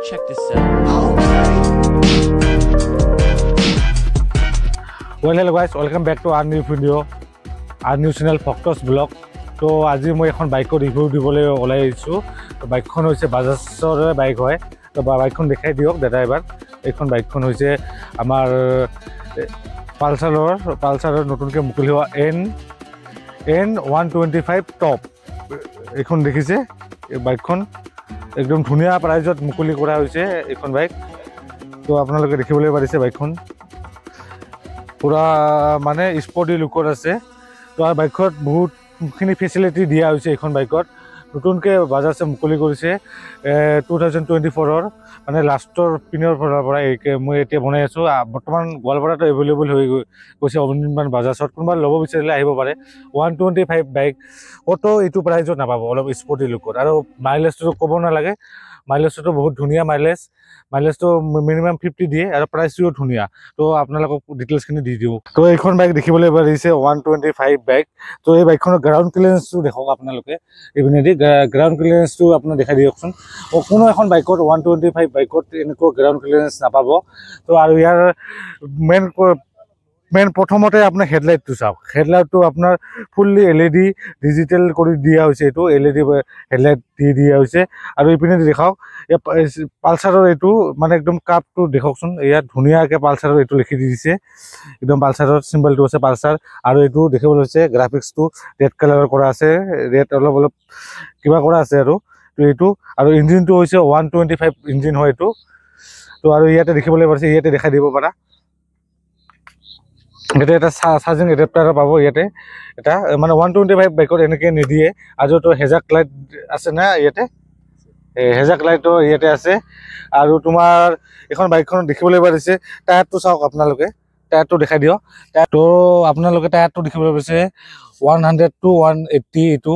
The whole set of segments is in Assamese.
Check this out. Well, hello guys, welcome back to our new video, our new channel Focus Vlog. So, আজি মই এখন বাইকৰ ৰিভিউ দিবলৈ ওলাই আহিছোঁ। তো বাইকখন হৈছে বাজাজৰ বাইক হয়। তো বাইকখন দেখাই দিয়ক দাদা এবাৰ। এইখন বাইকখন হৈছে আমাৰ পালচাৰৰ নতুনকৈ মুকলি হোৱা N125 টপ। এইখন দেখিছে এই বাইকখন একদম ধুনীয়া প্ৰাইজত মুকলি কৰা হৈছে এইখন বাইক। তো আপোনালোকে দেখিবলৈ পাৰিছে বাইকখন পুৰা মানে স্পৰ্টি লুকত আছে। তো আৰু বাইকত বহুতখিনি ফেচিলিটি দিয়া হৈছে এইখন বাইকত। নতুনকৈ বাজাজে মুকলি কৰিছে 2024 মানে লাষ্টৰ পিনৰ পৰা মই এতিয়া বনাই আছোঁ। বৰ্তমান গোৱালপাৰাটো এভেইলেবল হৈ গৈছে অনিৰ্বাণ বাজাজত। কোনোবা ল'ব বিচাৰিলে আহিব পাৰে। 125 বাইক ক'তো এইটো প্ৰাইজত নাপাব, অলপ স্পৰ্টি লুকত। আৰু মাইলেজটো ক'ব নালাগে, মাইলেজটো বহুত ধুনীয়া মাইলেজটো মিনিমাম 50 দিয়ে আৰু প্ৰাইচটোও ধুনীয়া। তো আপোনালোকক ডিটেইলছখিনি দি দিওঁ। তো এইখন বাইক দেখিবলৈ পাৰিছে 125 বাইক। তো এই বাইকখনৰ গ্ৰাউণ্ড ক্লিয়াৰেঞ্চটো দেখক আপোনালোকে। ইপিনেদি গ্ৰাউণ্ড ক্লিয়াৰেঞ্চটো আপোনাক দেখাই দিয়কচোন। কোনো এখন বাইকত 125 বাইকত এনেকুৱা গ্ৰাউণ্ড ক্লিয়াৰেঞ্চ নাপাব। তো আৰু ইয়াৰ মেইন প্ৰথমতে আপোনাৰ হেডলাইটটো চাওক। হেডলাইটটো আপোনাৰ ফুল্লি LED ডিজিটেল কৰি দিয়া হৈছে। এইটো LED হেডলাইট দি দিয়া হৈছে। আৰু ইপিনে দেখাওক পালচাৰৰ এইটো মানে একদম কাপটো দেখকচোন। ইয়াত ধুনীয়াকৈ পালচাৰৰ এইটো লিখি দি দিছে। একদম পালচাৰৰ চিম্বলটো আছে পালচাৰ। আৰু এইটো দেখিবলৈ হৈছে গ্ৰাফিক্সটো ৰেড কালাৰৰ কৰা আছে, ৰেড অলপ কিবা কৰা আছে আৰু এইটো। আৰু ইঞ্জিনটো হৈছে 125 ইঞ্জিন হয় এইটো। তো আৰু ইয়াতে দেখিবলৈ পাৰিছে, ইয়াতে দেখাই দিব পাৰা। ইয়াতে এটা চাৰ্জিং এডাপ্টাৰ পাব। ইয়াতে এটা মানে 125 বাইকত এনেকৈ নিদিয়ে। আৰু তো হেজাক লাইট আছে না ইয়াতে, হেজাক লাইটো ইয়াতে আছে। আৰু তোমাৰ এখন বাইকখনত দেখিবলৈ পাৰিছে টায়াৰটো চাওক আপোনালোকে, টায়াৰটো দেখাই দিয়ক। তো আপোনালোকে টায়াৰটো দেখিবলৈ পাৰিছে 100 to 180 এইটো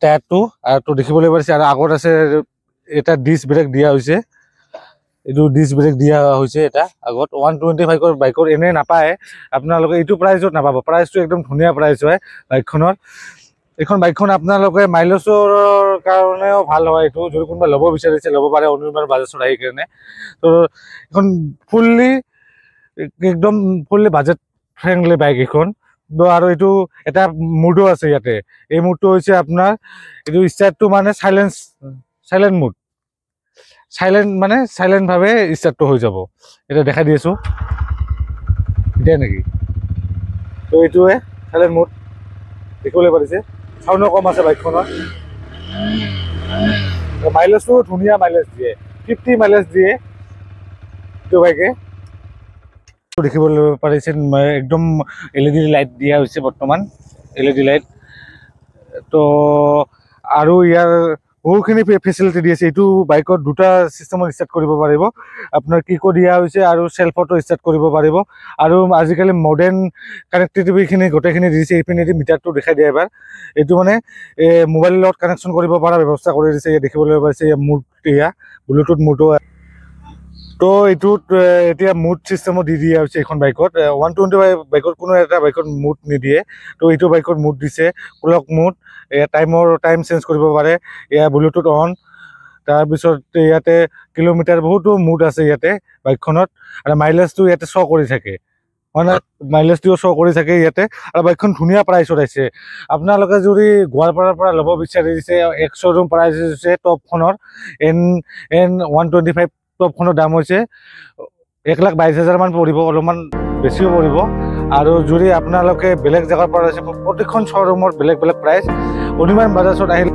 টায়াৰটো আৰু দেখিবলৈ পাৰিছে। আৰু আগত আছে এটা ডিস্ক ব্ৰেক দিয়া হৈছে, এইটো ডিস্ক ব্ৰেক দিয়া হৈছে এটা আগত। 125 বাইকৰ এনেই নাপায় আপোনালোকে, এইটো প্ৰাইজত নাপাব। প্ৰাইচটো একদম ধুনীয়া প্ৰাইচ হয় বাইকখনৰ। এইখন বাইকখন আপোনালোকে মাইলেজৰ কাৰণেও ভাল হয়। এইটো যদি কোনোবা ল'ব বিচাৰিছে ল'ব পাৰে অনিৰ্বাণ বাজাজত আহি কাৰণে। তো এইখন একদম ফুল্লি বাজেট ফ্ৰেণ্ডলি বাইক এইখন। তো আৰু এইটো এটা মুডো আছে ইয়াতে। এই মুডটো হৈছে আপোনাৰ এইটো ষ্টাৰ্টটো মানে চাইলেণ্ট মুড, চাইলেণ্টভাৱে ষ্টাৰ্টটো হৈ যাব। এতিয়া দেখাই দি আছোঁ এতিয়া নেকি। তো এইটোৱে চাইলেণ্ট মুড দেখিবলৈ পাৰিছে। চাউণ্ডো কম আছে বাইকখনৰ। মাইলেজটো ধুনীয়া মাইলেজ দিয়ে, 50 মাইলেজ দিয়ে এইটো বাইকে। দেখিবলৈ পাৰিছে একদম LED লাইট দিয়া হৈছে বৰ্তমান, LED লাইট। তো আৰু ইয়াৰ বহুখিনি ফেচিলিটি দি আছে। এইটো বাইকত দুটা চিষ্টেমত ষ্টাৰ্ট কৰিব পাৰিব। আপোনাৰ কিকো দিয়া হৈছে আৰু চেল্ফতো ষ্টাৰ্ট কৰিব পাৰিব। আৰু আজিকালি মডাৰ্ণ কানেক্টিভিটিখিনি গোটেইখিনি দিছে। এইপিনেদি মিটাৰটো দেখাই দিয়ে এবাৰ। এইটো মানে মোবাইলৰ লগত কানেকশ্যন কৰিব পৰা ব্যৱস্থা কৰি দিছে। দেখিবলৈ পাইছে মুড, এয়া ব্লুটুথ মুডো। তো এইটোত এতিয়া মুড চিষ্টেমো দি দিয়া হৈছে এইখন বাইকত। 125 বাইকত কোনো এটা বাইকত মুড নিদিয়ে। তো এইটো বাইকত মুড দিছে, ক্লক মুড। টাইম চেঞ্জ কৰিব পাৰে। এয়া ব্লুটুথ অন। তাৰপিছত ইয়াতে কিলোমিটাৰ বহুতো মুড আছে ইয়াতে বাইকখনত। আৰু মাইলেজটো ইয়াতে শ্ব' কৰি থাকে, মানে মাইলেজটোও শ্ব' কৰি থাকে ইয়াতে। আৰু বাইকখন ধুনীয়া প্ৰাইচত আহিছে। আপোনালোকে যদি গোৱালপাৰাৰ পৰা ল'ব বিচাৰিছে, এক শ্ব'ৰুম প্ৰাইচ হৈছে টপখনৰ N125 টপখনৰ দাম হৈছে 1,22,000 মান পৰিব, অলপমান বেছিও পৰিব। আৰু যদি আপোনালোকে বেলেগ জেগাৰ পৰা আছে, প্ৰতিখন শ্ব'ৰুমৰ বেলেগ বেলেগ প্ৰাইচ। অনিৰ্বাণ বাজাজত আহিলে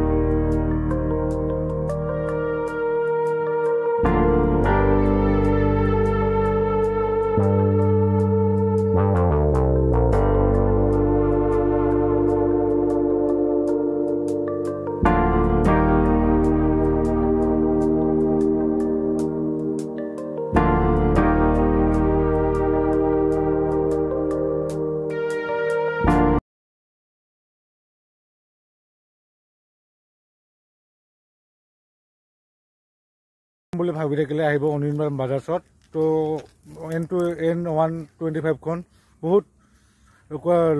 বুলি ভাবি থাকিলে আহিব অনিৰ্বাণ বাজাজত। তো N125খন বহুত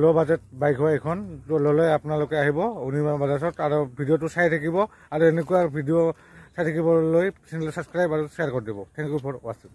ল' বাজেট বাইক হয় এখন। তো ল'লে আপোনালোকে আহিব অনিৰ্বাণ বাজাজত আৰু ভিডিঅ'টো চাই থাকিব। আৰু এনেকুৱা ভিডিঅ' চাই থাকিবলৈ চেনেলটো ছাবস্ক্ৰাইব আৰু শ্বেয়াৰ কৰি দিব। থেংক ইউ ফৰ ৱাচিং।